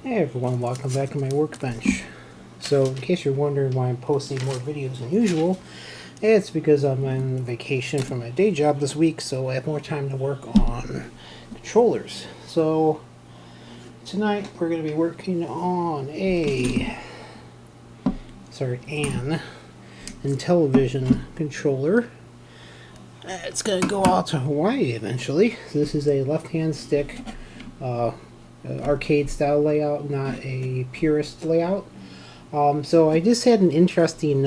Hey everyone, welcome back to my workbench. So in case you're wondering why I'm posting more videos than usual, it's because I'm on vacation from my day job this week, so I have more time to work on controllers. So tonight we're going to be working on an IntelliVision controller. It's going to go out to Hawaii eventually. So this is a left-hand stick arcade style layout, not a purist layout. So I just had an interesting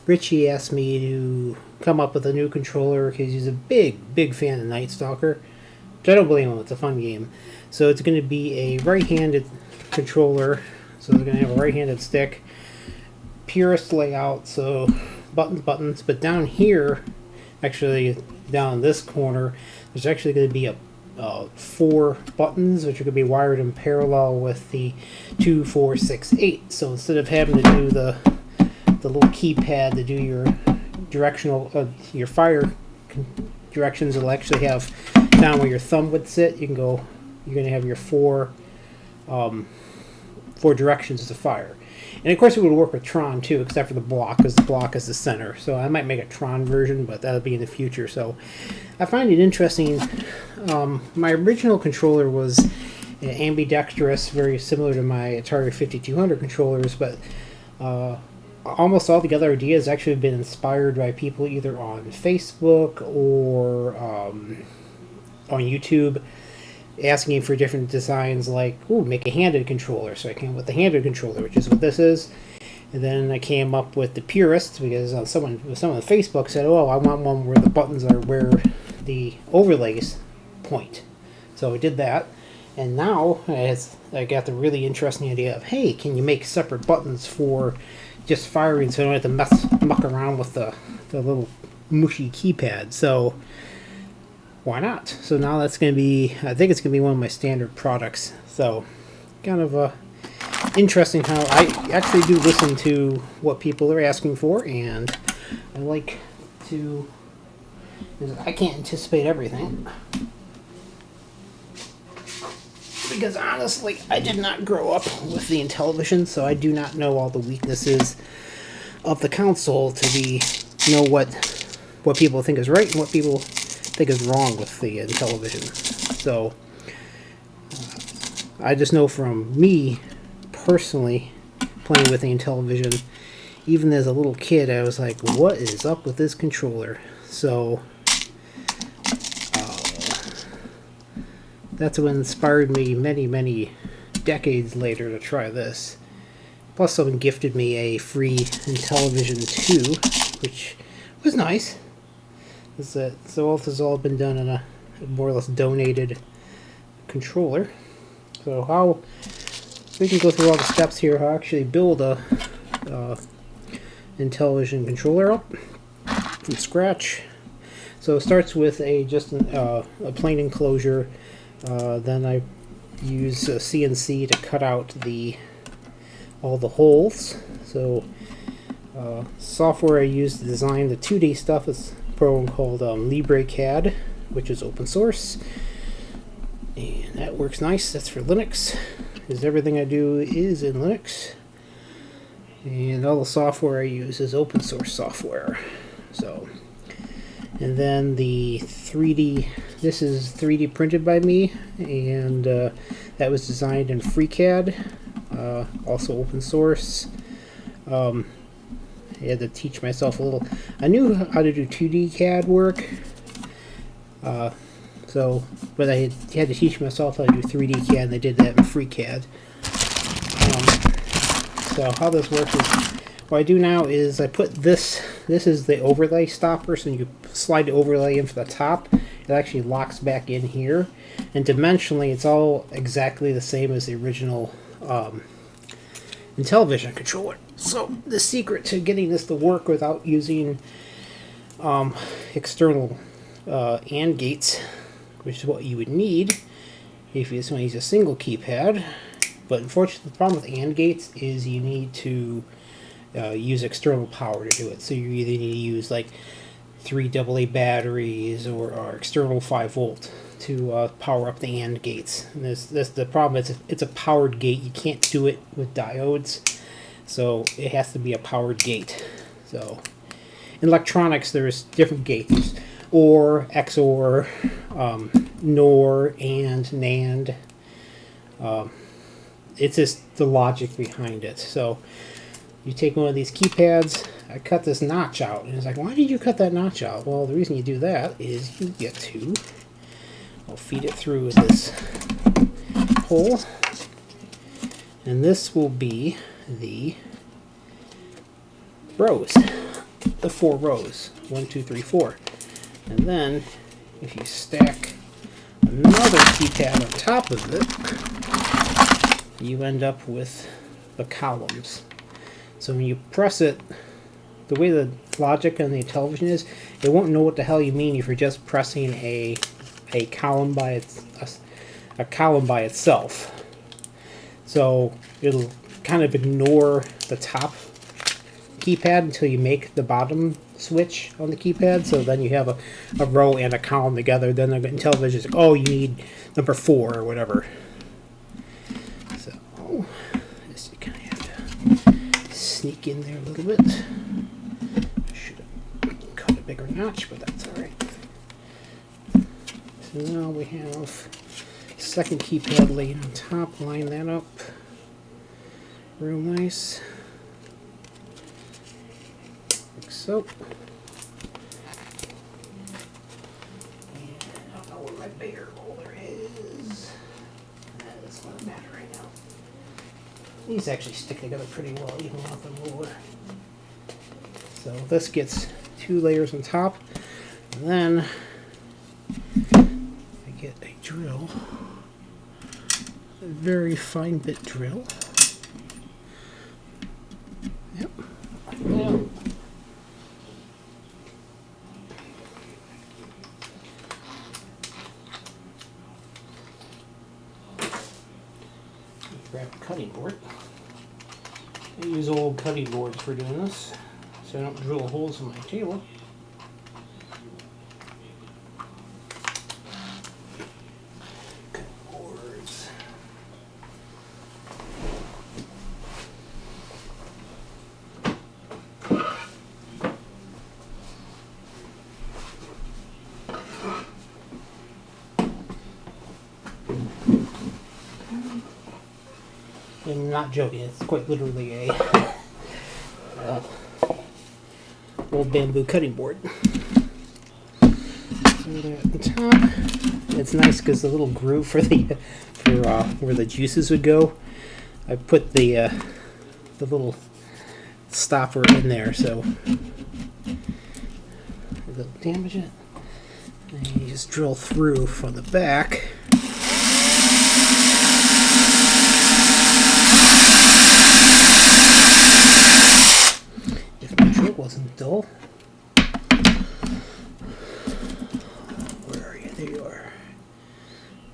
Richie asked me to come up with a new controller because he's a big fan of Night Stalker, which I don't blame him. It's a fun game. So it's going to be a right-handed controller, so they're going to have a right-handed stick, purist layout, so buttons, but down here, actually down in this corner, there's actually going to be a 4 buttons which are going to be wired in parallel with the 2, 4, 6, 8. So instead of having to do the little keypad to do your directional your fire directions, it'll actually have down where your thumb would sit. You're going to have your 4 directions to fire. And of course it would work with Tron too, except for the block, because the block is the center. So I might make a Tron version, but that'll be in the future. So I find it interesting. My original controller was ambidextrous, very similar to my Atari 5200 controllers, but almost all the other ideas actually have been inspired by people either on Facebook or on YouTube, asking for different designs, like, ooh, make a handed controller. So I came up with the handed controller, which is what this is. And then I came up with the purist, because someone on Facebook said, oh, I want one where the buttons are where the overlays point. So I did that. And now I got the really interesting idea of, hey, can you make separate buttons for just firing, so I don't have to muck around with the little mushy keypad. So why not? So now that's going to be, I think it's going to be one of my standard products. So kind of interesting how I actually do listen to what people are asking for, and I like to, I can't anticipate everything. Because honestly, I did not grow up with the IntelliVision, so I do not know all the weaknesses of the console to know what people think is right and what people think is wrong with the IntelliVision. So I just know from me personally playing with the IntelliVision, even as a little kid, I was like, what is up with this controller? So that's what inspired me many decades later to try this. Plus someone gifted me a free IntelliVision II, which was nice. So all this has all been done in a more or less donated controller. So how we can go through all the steps here, how I actually build a IntelliVision controller up from scratch. So it starts with just a plain enclosure. Then I use a CNC to cut out all the holes. So software I use to design the 2D stuff is a program called LibreCAD, which is open source, and that works nice. That's for Linux, because everything I do is in Linux, and all the software I use is open source software. So, and then the 3D, this is 3D printed by me, and that was designed in FreeCAD, also open source. I had to teach myself a little. I knew how to do 2D CAD work, but I had to teach myself how to do 3D CAD, and I did that in FreeCAD. So how this works is, what I do now is I put this is the overlay stopper, so you slide the overlay in from the top. It actually locks back in here, and dimensionally it's all exactly the same as the original IntelliVision controller. So the secret to getting this to work without using external AND gates, which is what you would need if you just want to use a single keypad, but unfortunately the problem with AND gates is you need to use external power to do it. So you either need to use like 3 AA batteries or external 5 volt to power up the AND gates. And this the problem is it's a powered gate. You can't do it with diodes, so it has to be a powered gate. So in electronics, there's different gates: OR, XOR, NOR, and NAND. It's just the logic behind it. So you take one of these keypads. I cut this notch out, and it's like, why did you cut that notch out? Well, the reason you do that is you get to, I'll feed it through this hole, and this will be the rows, the 4 rows, 1, 2, 3, 4, and then if you stack another keypad on top of it, you end up with the columns. So when you press it, the way the logic on the IntelliVision is, it won't know what the hell you mean if you're just pressing a column by a column by itself. So it'll kind of ignore the top keypad until you make the bottom switch on the keypad. So then you have a row and a column together. Then the IntelliVision is like, oh, you need number 4 or whatever. So this you kind of have to sneak in there a little bit. Cut a bigger notch, but that's alright. So now we have second keypad laid on top. Line that up real nice, like so. And I don't know where my bigger roller is. That's not matter right now. These actually stick together pretty well, even without the roller. So this gets 2 layers on top, and then I get a drill, a very fine bit drill. Yep. Yeah. Grab a cutting board. I use old cutting boards for doing this, so I don't drill holes in my table. Cutting boards. I'm not joking, it's quite literally a old bamboo cutting board. So there at the top, it's nice because the little groove for where the juices would go, I put the little stopper in there, so it'll damage it. And you just drill through from the back. Wasn't dull. Where are you? There you are.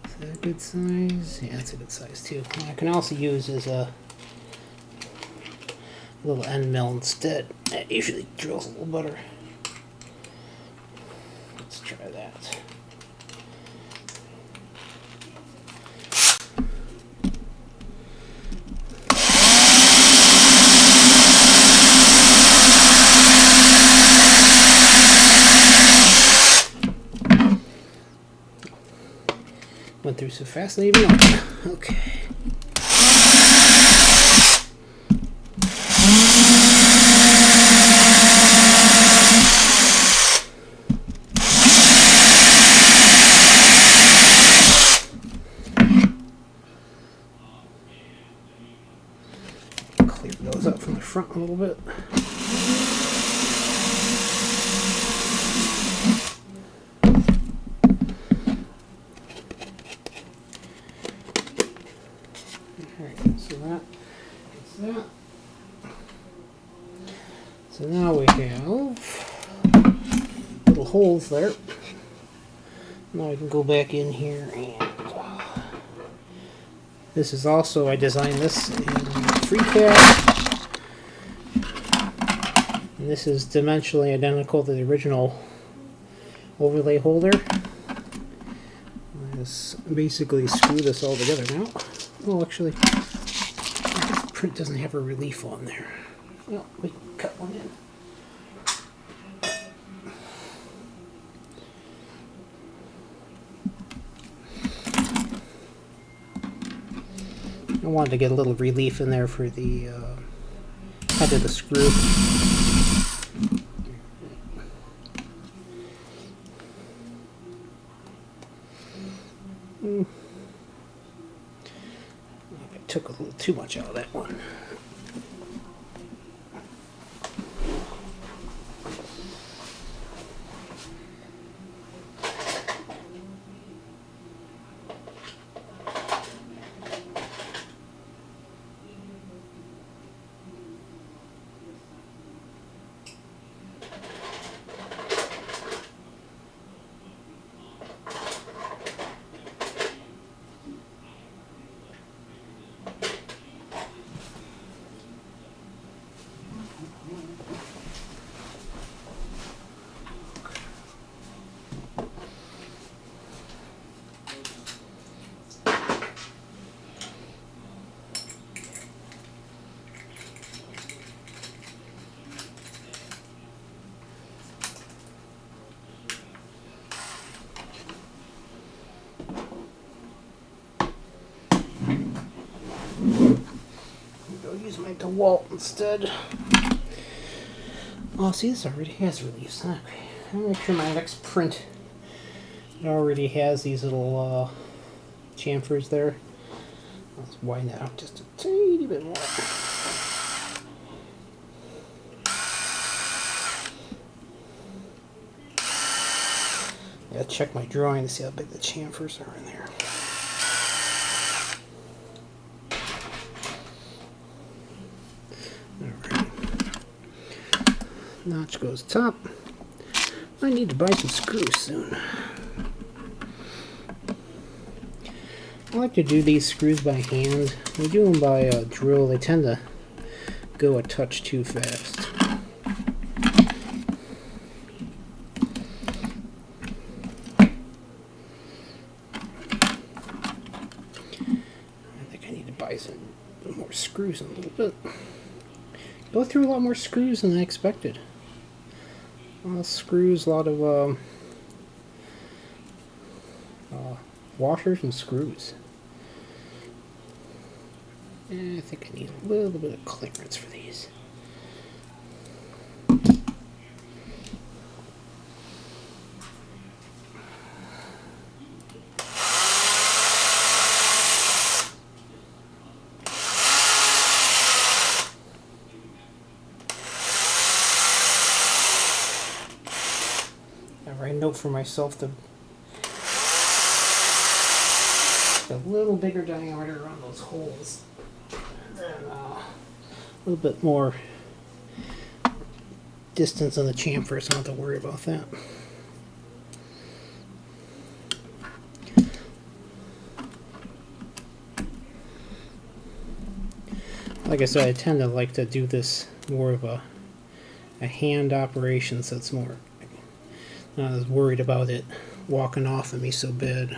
Is that a good size? Yeah, that's a good size too. What I can also use is a little end mill instead. That usually drills a little better. Let's try that. Went through so fast, I didn't even know. Okay. Clear those up from the front a little bit. So now we have little holes there. Now I can go back in here and this is also, I designed this in FreeCAD. And this is dimensionally identical to the original overlay holder. Just basically screw this all together now. Oh, actually, this print doesn't have a relief on there. Well, we can cut one in. I wanted to get a little relief in there for the head of the screw. I took a little too much out of that one. Use my DeWalt instead. Oh, see, this already has reliefs. Okay, I'll make sure my next print it already has these little chamfers there. Let's widen it out just a teeny bit more. Yeah, check my drawing to see how big the chamfers are in there. Notch goes top. I need to buy some screws soon. I like to do these screws by hand. When you do them by a drill, they tend to go a touch too fast. I think I need to buy some more screws in a little bit. Go through a lot more screws than I expected. A lot of screws, a lot of washers and screws. And I think I need a little bit of clearance for these. I note for myself the little bigger diameter around those holes, and a little bit more distance on the chamfer, so I don't have to worry about that. Like I said, I tend to like to do this more of a hand operation, so it's more not as worried about it walking off of me so bad.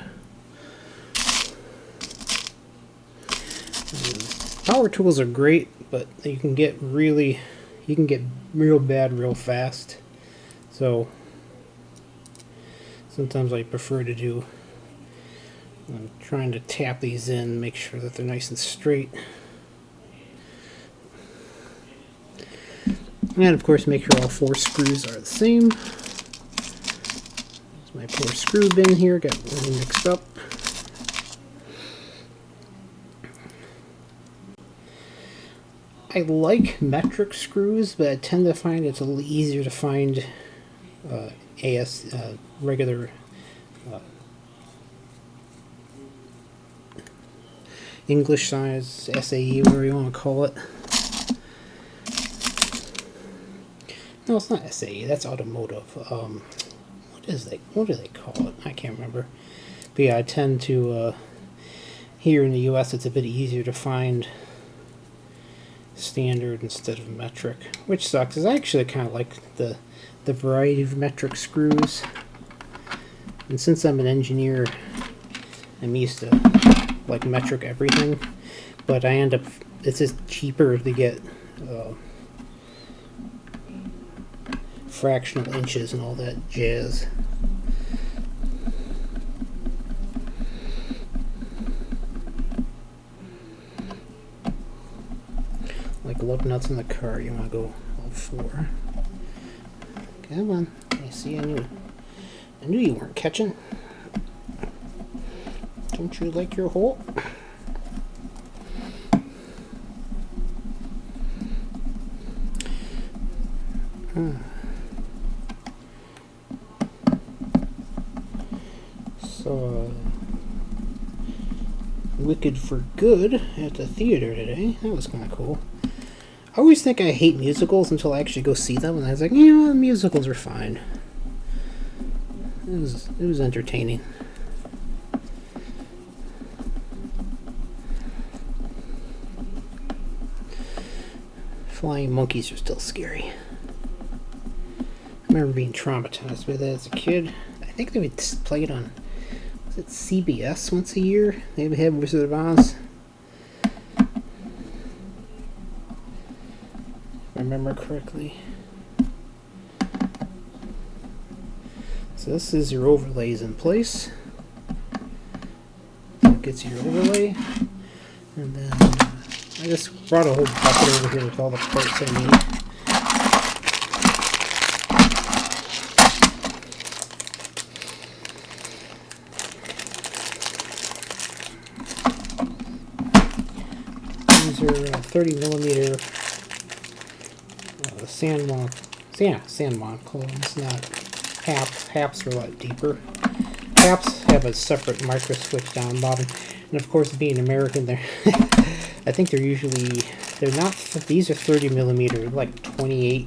Power tools are great, but you can get real bad real fast. So sometimes I prefer to do. I'm trying to tap these in, make sure that they're nice and straight. And of course, make sure all 4 screws are the same. There's my poor screw bin here, got really mixed up. I like metric screws, but I tend to find it's a little easier to find regular English size, SAE, whatever you want to call it. No, it's not SAE. That's automotive. What do they call it? I can't remember. But yeah, I tend to here in the U.S. it's a bit easier to find standard instead of metric, which sucks. Is I actually kind of like the variety of metric screws, and since I'm an engineer, I'm used to like metric everything, but I end up, it's just cheaper to get fractional inches and all that jazz. Like lug nuts in the car, you want to go all 4. Come on, I see, I knew you weren't catching. Don't you like your hole? Saw Wicked for Good at the theater today. That was kind of cool. I always think I hate musicals until I actually go see them, and I was like, you know, musicals are fine. It was entertaining. Flying monkeys are still scary. I remember being traumatized by that as a kid. I think they would play it on, was it CBS once a year? They would have Wizard of Oz. If I remember correctly. So this is your overlays in place. So it gets your overlay. And then I just brought a whole bucket over here with all the parts I need. These are 30 millimeter Sanmon clones, not Haps. Haps are a lot deeper. Haps have a separate micro switch down bottom, and of course, being American, they're I think they're not. These are 30 millimeter, like 28,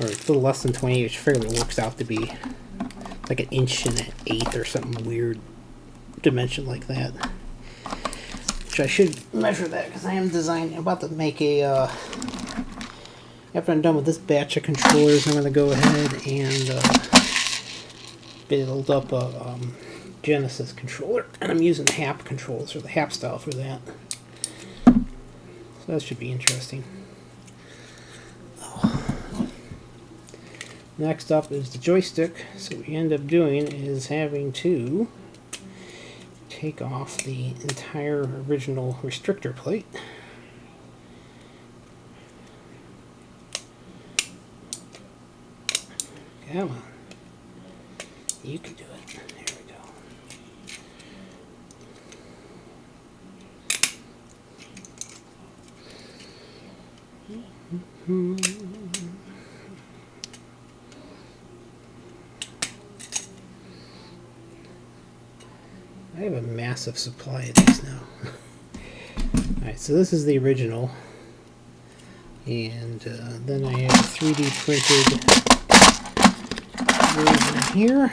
or a little less than 28, which fairly works out to be like an inch and an eighth or something weird dimension like that. Which I should measure that because I am about to make a. After I'm done with this batch of controllers, I'm going to go ahead and build up a Genesis controller, and I'm using the Hap controls, or the Hap style for that. So that should be interesting. Next up is the joystick. So what we end up doing is having to take off the entire original restrictor plate. Come on. You can do it. Here we go. I have a massive supply of these now. Alright, so this is the original. And then I have a 3D printed version here.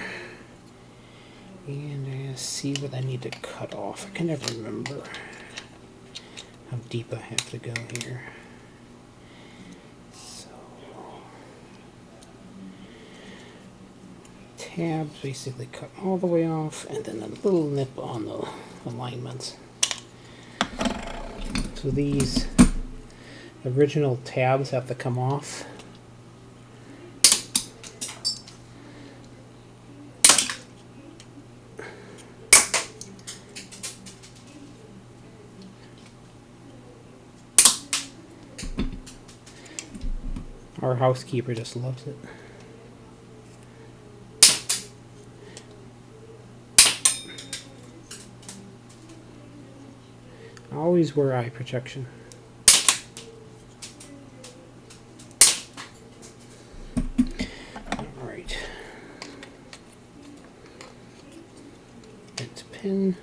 And I see what I need to cut off. I can never remember how deep I have to go here. So, tabs basically cut all the way off, and then a little nip on the alignments. So these original tabs have to come off. Our housekeeper just loves it. Always wear eye protection. Alright. It's a pin.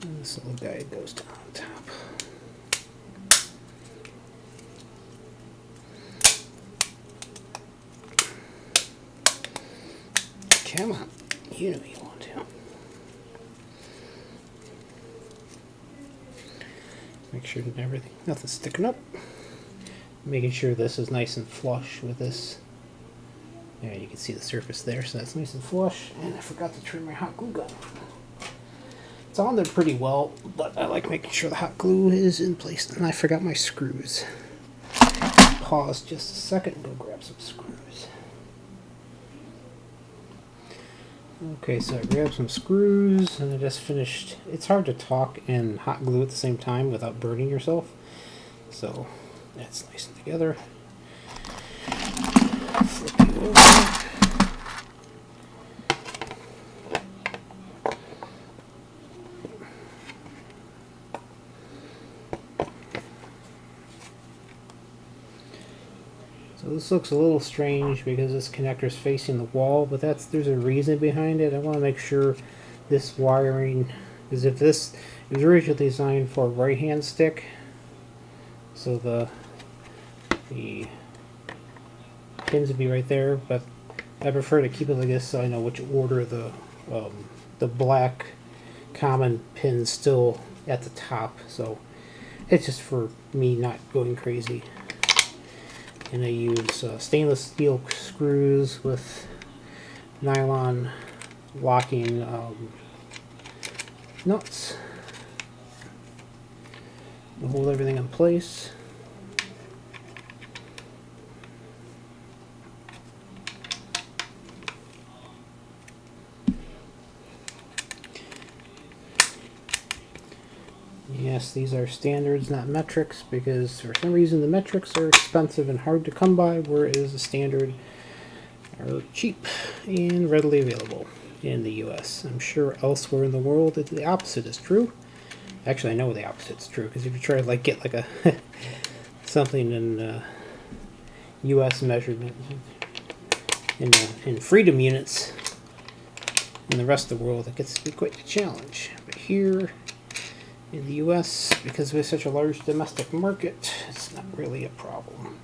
And this little guy goes down on top. Come on, you know you want to. Make sure that nothing's sticking up. Making sure this is nice and flush with this Yeah, you can see the surface there, so that's nice and flush. And I forgot to turn my hot glue gun on. It's on there pretty well, but I like making sure the hot glue is in place. And I forgot my screws. Pause just a second and go grab some screws. Okay, so I grabbed some screws and I just finished. It's hard to talk and hot glue at the same time without burning yourself. So that's nice and together. Flip you over. So this looks a little strange because this connector is facing the wall, but there's a reason behind it. I want to make sure this wiring, because if this it was originally designed for a right-hand stick, so the pins would be right there, but I prefer to keep it like this so I know which order the black common pin's still at the top. So it's just for me not going crazy. And I use stainless steel screws with nylon locking nuts to hold everything in place. Yes, these are standards, not metrics, because for some reason the metrics are expensive and hard to come by, whereas the standard are cheap and readily available in the US. I'm sure elsewhere in the world the opposite is true. Actually, I know the opposite is true, because if you try to like get like a something in US measurement in freedom units in the rest of the world, it gets to be quite a challenge. But here in the US, because we have such a large domestic market, it's not really a problem.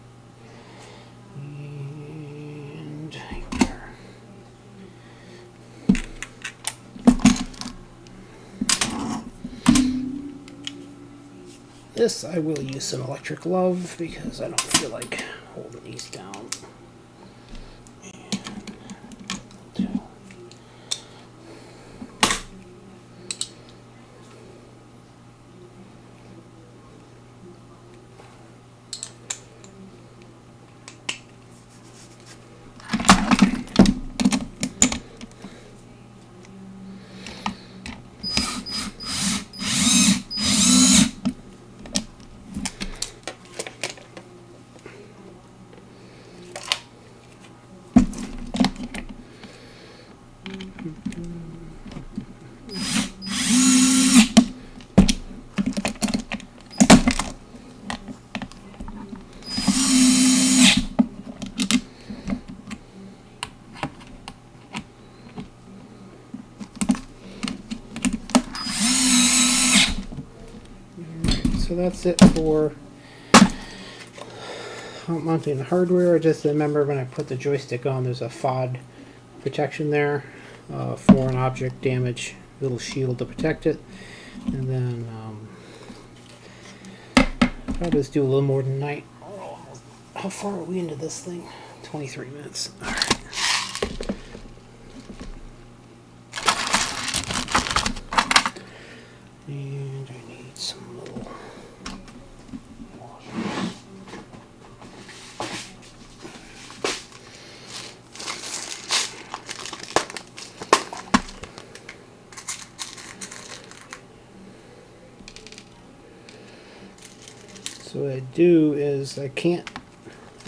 And here we are. This I will use some electric glove because I don't feel like holding these down. So that's it for mounting the hardware. I just remember when I put the joystick on, there's a FOD protection there, foreign object damage, little shield to protect it. And then I'll just do a little more tonight. How far are we into this thing? 23 minutes. All right. And I need some little washers. So what I do is I can't,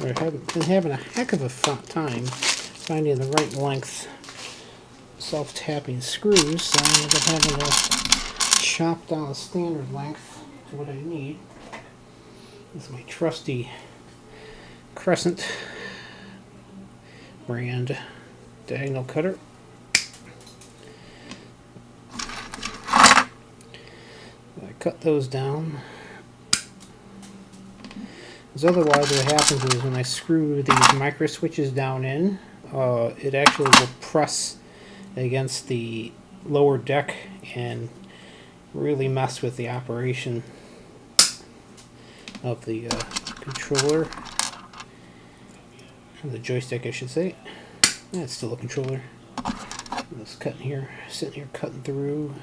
or I've been having a heck of a time finding the right length self-tapping screws, so I ended up having to chop down the standard length to what I need. This is my trusty Crescent brand diagonal cutter. I cut those down, because otherwise what happens is when I screw these micro switches down in, it actually will press against the lower deck and really mess with the operation of the controller, or the joystick I should say. That's still a controller. It's cutting here, sitting here cutting through.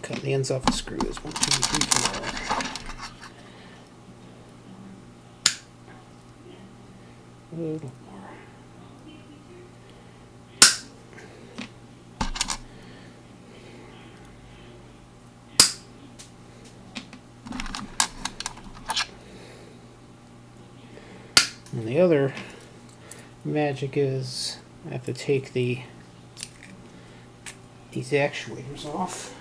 Cutting the ends off the screws. 1, 2, 3, 4. A little more. And the other magic is I have to take these actuators off.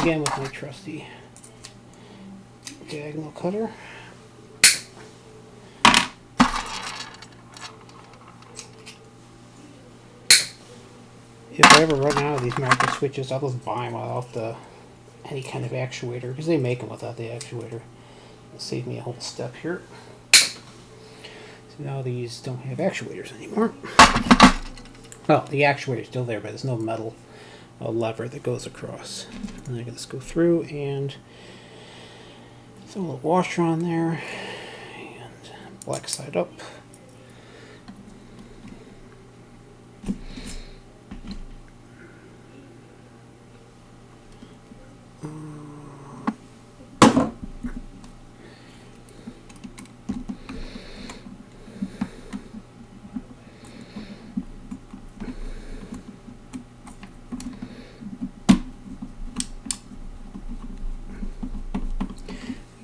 Again with my trusty diagonal cutter. If I ever run out of these micro switches, I'll just buy them without any kind of actuator, because they make them without the actuator. It'll save me a whole step here. So now these don't have actuators anymore. Well, the actuator's still there, but there's no metal lever that goes across. And I can just go through and throw a little washer on there, and black side up.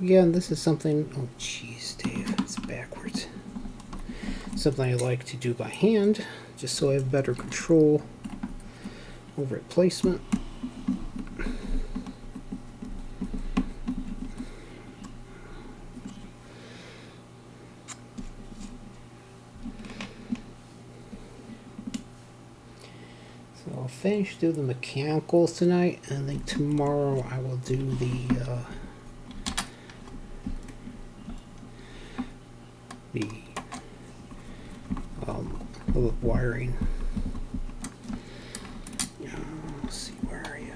Again, this is something, oh jeez, Dave, it's backwards. Something I like to do by hand, just so I have better control over its placement. So I'll finish doing the mechanicals tonight, and then tomorrow I will do the wiring. Let's see, where are you?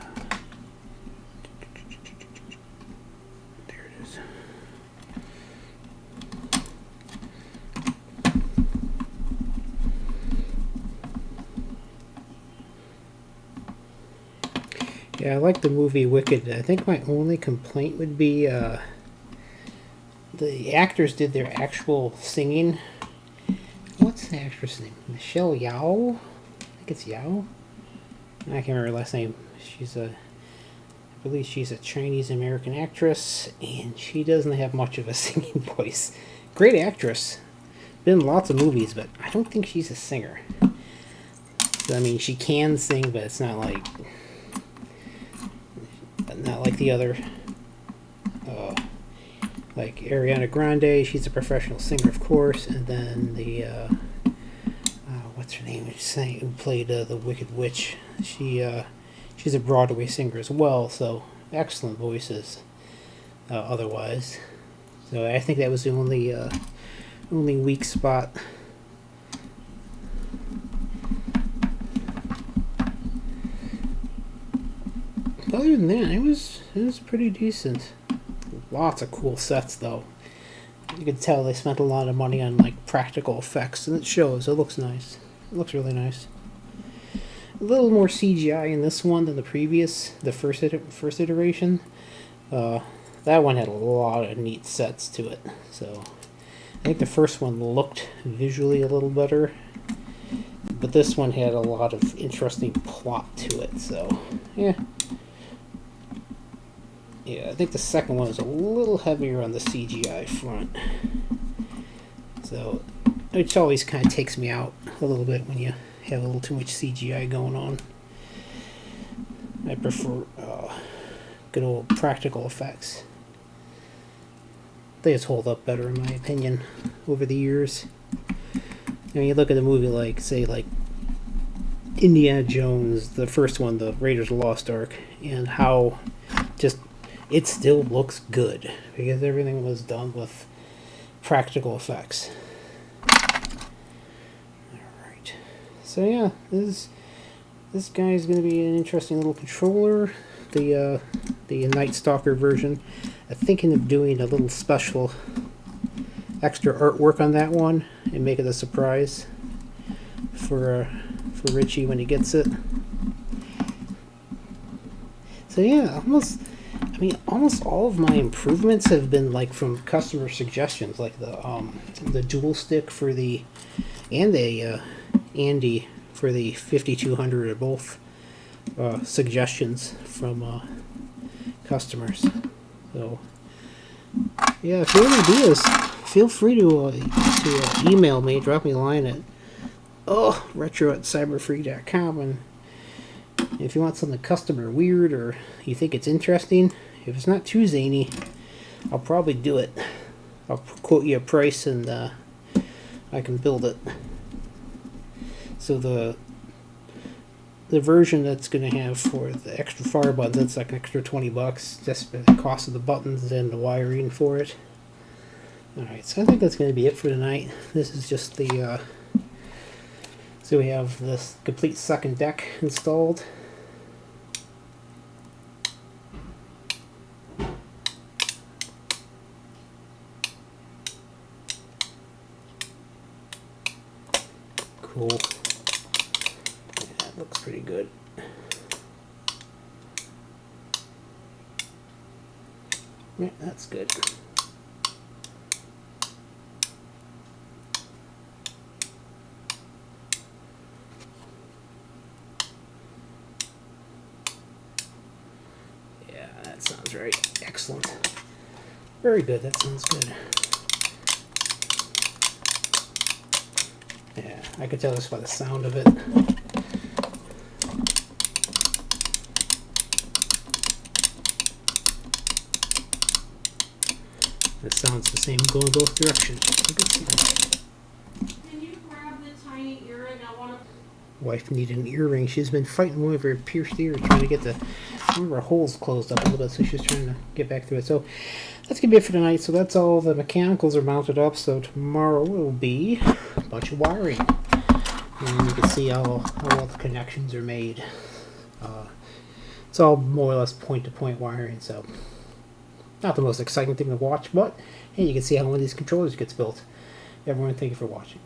There it is. Yeah, I like the movie Wicked. I think my only complaint would be the actors did their actual singing. What's the actress name? Michelle Yeoh? I think it's Yeoh. I can't remember her last name. I believe she's a Chinese American actress, and she doesn't have much of a singing voice. Great actress. Been in lots of movies, but I don't think she's a singer. So, I mean, she can sing, but it's not like the other. Like Ariana Grande, she's a professional singer, of course, and then the what's her name? Who played the Wicked Witch? She's a Broadway singer as well, so excellent voices. Otherwise, so I think that was the only weak spot. Other than that, it was pretty decent. Lots of cool sets, though. You can tell they spent a lot of money on like practical effects, and it shows. It looks nice. It looks really nice. A little more CGI in this one than the first iteration. That one had a lot of neat sets to it. So I think the first one looked visually a little better, but this one had a lot of interesting plot to it. So yeah. Yeah, I think the second one is a little heavier on the CGI front. So, which always kind of takes me out a little bit when you have a little too much CGI going on. I prefer good old practical effects. They just hold up better in my opinion over the years. You know, you look at a movie like, say, like Indiana Jones, the first one, the Raiders of the Lost Ark, and how just it still looks good because everything was done with practical effects. Alright. So yeah, this guy is going to be an interesting little controller. The Night Stalker version. I'm thinking of doing a little special extra artwork on that one and make it a surprise for Richie when he gets it. So yeah, almost all of my improvements have been like from customer suggestions, like the dual stick for the and the Andy for the 5200 are both suggestions from customers. So yeah, if you have ideas, feel free to email me, drop me a line at retro@cyberfree.com, and if you want something custom or weird, or you think it's interesting, if it's not too zany, I'll probably do it. I'll quote you a price and I can build it. So the version that's going to have for the extra fire buttons, that's like an extra $20, just for the cost of the buttons and the wiring for it. Alright, so I think that's going to be it for tonight. This is just the so we have this complete second deck installed. Cool. Yeah, that looks pretty good. Yeah, that's good. Yeah, that sounds right. Excellent. Very good. That sounds good. Yeah, I could tell this by the sound of it. It sounds the same going both directions. You can see that. Can you grab the tiny earring? I want to... Wife needed an earring. She's been fighting one of her pierced ears, trying to get one of her holes closed up a little bit, so she's trying to get back through it. So that's going to be it for tonight. So that's all the mechanicals are mounted up. So tomorrow will be a bunch of wiring. And you can see how all the connections are made. It's all more or less point-to-point wiring, so not the most exciting thing to watch, but hey, you can see how one of these controllers gets built. Everyone, thank you for watching.